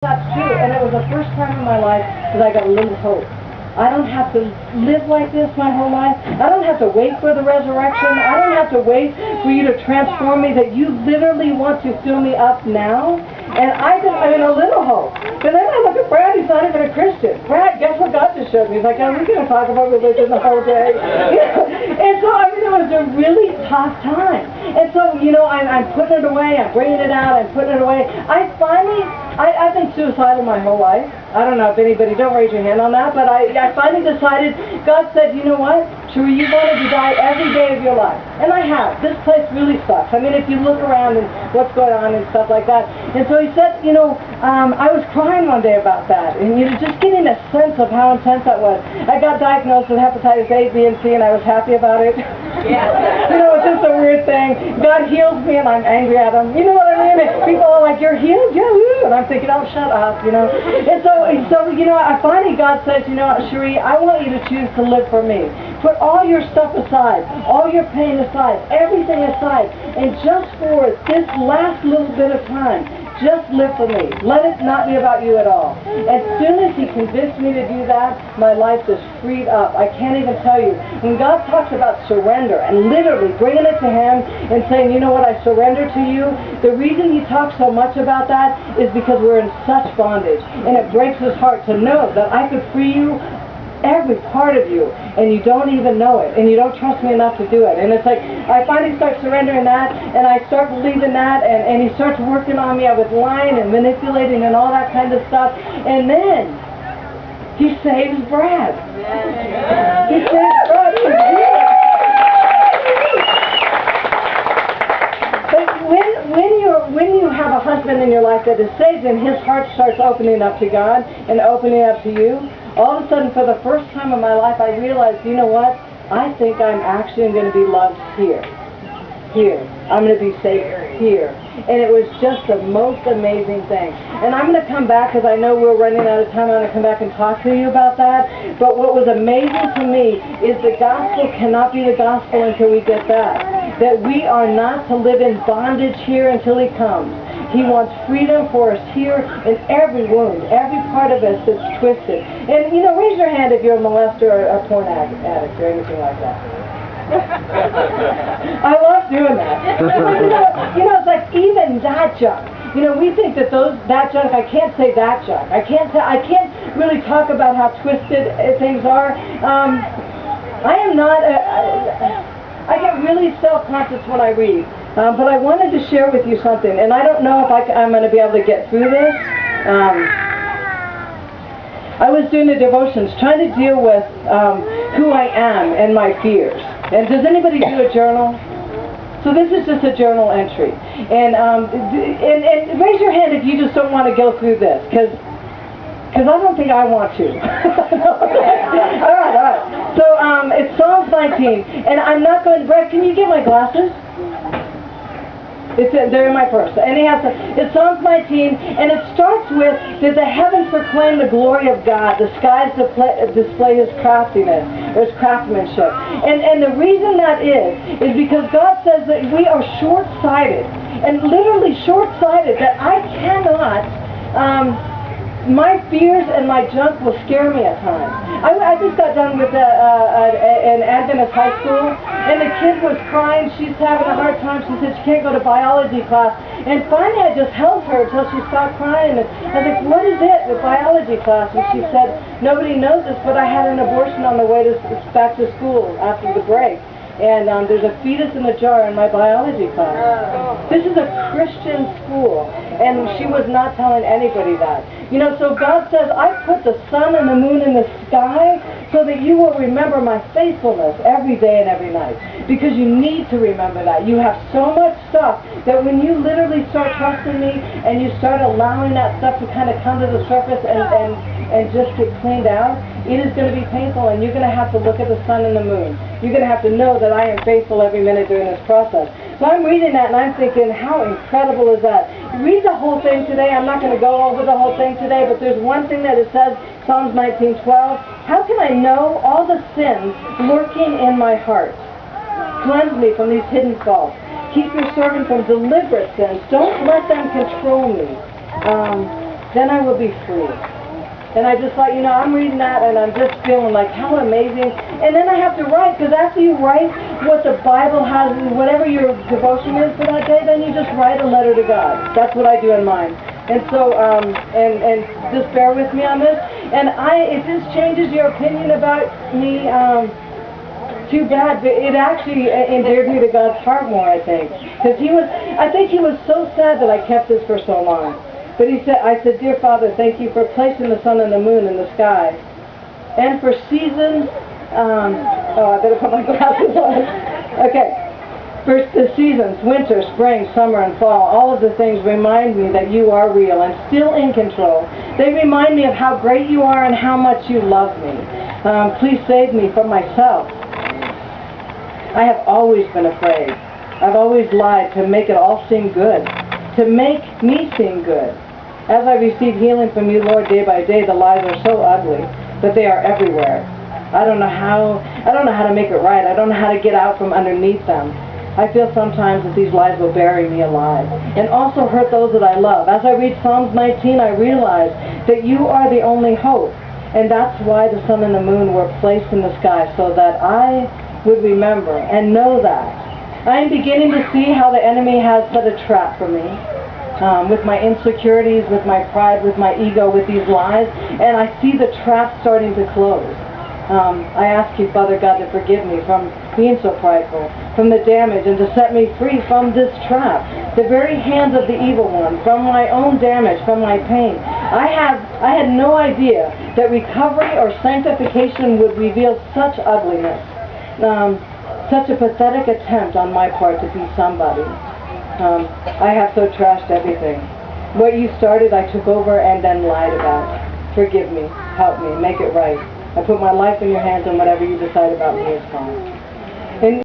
That's true, and it was the first time in my life that I got a little hope. I don't have to live like this my whole life. I don't have to wait for the resurrection. I don't have to wait for you to transform me, that you literally want to fill me up now. And I mean, a little hope. But then I look at Brad, he's not even a Christian. Brad, guess what God just showed me? He's like, oh, we're going to talk about religion the whole day. And so, I mean, it was a really tough time. And so, I'm putting it away, I'm bringing it out, I'm putting it away. I've been suicidal my whole life. I don't know if anybody, don't raise your hand on that, but I finally decided, God said, you know what, Cheri, you wanted to die every day of your life. And I have. This place really sucks. I mean, if you look around and what's going on and stuff like that. And so he said, I was crying one day about that, and just getting a sense of how intense that was. I got diagnosed with hepatitis A, B, and C, and I was happy about it. Yeah. It's just a weird thing. God heals me, and I'm angry at him. You know what I mean? People are like, you're healed? Yeah, woo. And I'm thinking, oh, shut up, And so, I finally, God says, Cheri, I want you to choose to live for me. Put all your stuff aside, all your pain aside, everything aside, and just for this last little bit of time, just live for me. Let it not be about you at all. As soon as he convinced me to do that, my life is freed up. I can't even tell you. When God talks about surrender and literally bringing it to him and saying, you know what, I surrender to you, the reason he talks so much about that is because we're in such bondage. And it breaks his heart to know that I could free you, every part of you, and you don't even know it, and you don't trust me enough to do it. And it's like, I finally start surrendering that, and I start believing that, and he starts working on me. I was lying and manipulating and all that kind of stuff, and then he saves Brad. He saves Brad. But when you have a husband in your life that is saved and his heart starts opening up to God and opening up to you, all of a sudden, for the first time in my life, I realized, you know what? I think I'm actually going to be loved here. Here. I'm going to be safe here. And it was just the most amazing thing. And I'm going to come back, because I know we're running out of time. I'm going to come back and talk to you about that. But what was amazing to me is the gospel cannot be the gospel until we get that. That we are not to live in bondage here until he comes. He wants freedom for us here in every wound, every part of us that's twisted. And, raise your hand if you're a molester or a porn addict or anything like that. I love doing that. It's like even that junk. We think that that junk, I can't say that junk. I can't really talk about how twisted things are. I am not, I get really self-conscious when I read. But I wanted to share with you something, and I don't know if I'm going to be able to get through this. I was doing the devotions, trying to deal with who I am and my fears. And does anybody do a journal? So this is just a journal entry. And raise your hand if you just don't want to go through this, because I don't think I want to. All right. So it's Psalms 19, and I'm not going to, Brett, can you get my glasses? They're in my purse. And it's Psalms 19, and it starts with, that the heavens proclaim the glory of God, the skies display his craftiness, or his craftsmanship. And the reason that is because God says that we are short-sighted, and literally short-sighted, that I cannot, my fears and my junk will scare me at times. I just got done with an Adventist high school, and the kid was crying. She's having a hard time. She said she can't go to biology class. And finally I just held her until she stopped crying. And I was like, what is it with biology class? And she said, nobody knows this, but I had an abortion on the way back to school after the break. And there's a fetus in a jar in my biology class. This is a Christian school, and she was not telling anybody that. So God says, I put the sun and the moon in the sky so that you will remember my faithfulness every day and every night. Because you need to remember that. You have so much stuff that when you literally start trusting me and you start allowing that stuff to kind of come to the surface and just get cleaned out, it is going to be painful, and you're going to have to look at the sun and the moon. You're going to have to know that I am faithful every minute during this process. So I'm reading that, and I'm thinking, how incredible is that? Read the whole thing today. I'm not going to go over the whole thing today, but there's one thing that it says, Psalms 19:12. How can I know all the sins lurking in my heart? Cleanse me from these hidden faults. Keep your servant from deliberate sins. Don't let them control me. then I will be free. And I just thought, I'm reading that and I'm just feeling like, how amazing. And then I have to write, because after you write what the Bible has, whatever your devotion is for that day, then you just write a letter to God. That's what I do in mine. And so, and just bear with me on this. And if this changes your opinion about me, too bad, but it actually endeared me to God's heart more, I think. Because I think he was so sad that I kept this for so long. But I said, dear Father, thank you for placing the sun and the moon in the sky. And for seasons, I better put my glasses on. Okay. For the seasons, winter, spring, summer, and fall, all of the things remind me that you are real and still in control. They remind me of how great you are and how much you love me. Please save me from myself. I have always been afraid. I've always lied to make it all seem good, to make me seem good. As I receive healing from you, Lord, day by day, the lies are so ugly, but they are everywhere. I don't know how to make it right. I don't know how to get out from underneath them. I feel sometimes that these lies will bury me alive and also hurt those that I love. As I read Psalms 19, I realize that you are the only hope, and that's why the sun and the moon were placed in the sky, so that I would remember and know that. I am beginning to see how the enemy has set a trap for me. With my insecurities, with my pride, with my ego, with these lies, and I see the trap starting to close. I ask you, Father God, to forgive me from being so prideful, from the damage, and to set me free from this trap, the very hands of the evil one, from my own damage, from my pain. I had no idea that recovery or sanctification would reveal such ugliness, such a pathetic attempt on my part to be somebody. I have so trashed everything. What you started, I took over and then lied about. Forgive me, help me, make it right. I put my life in your hands, and whatever you decide about me is fine.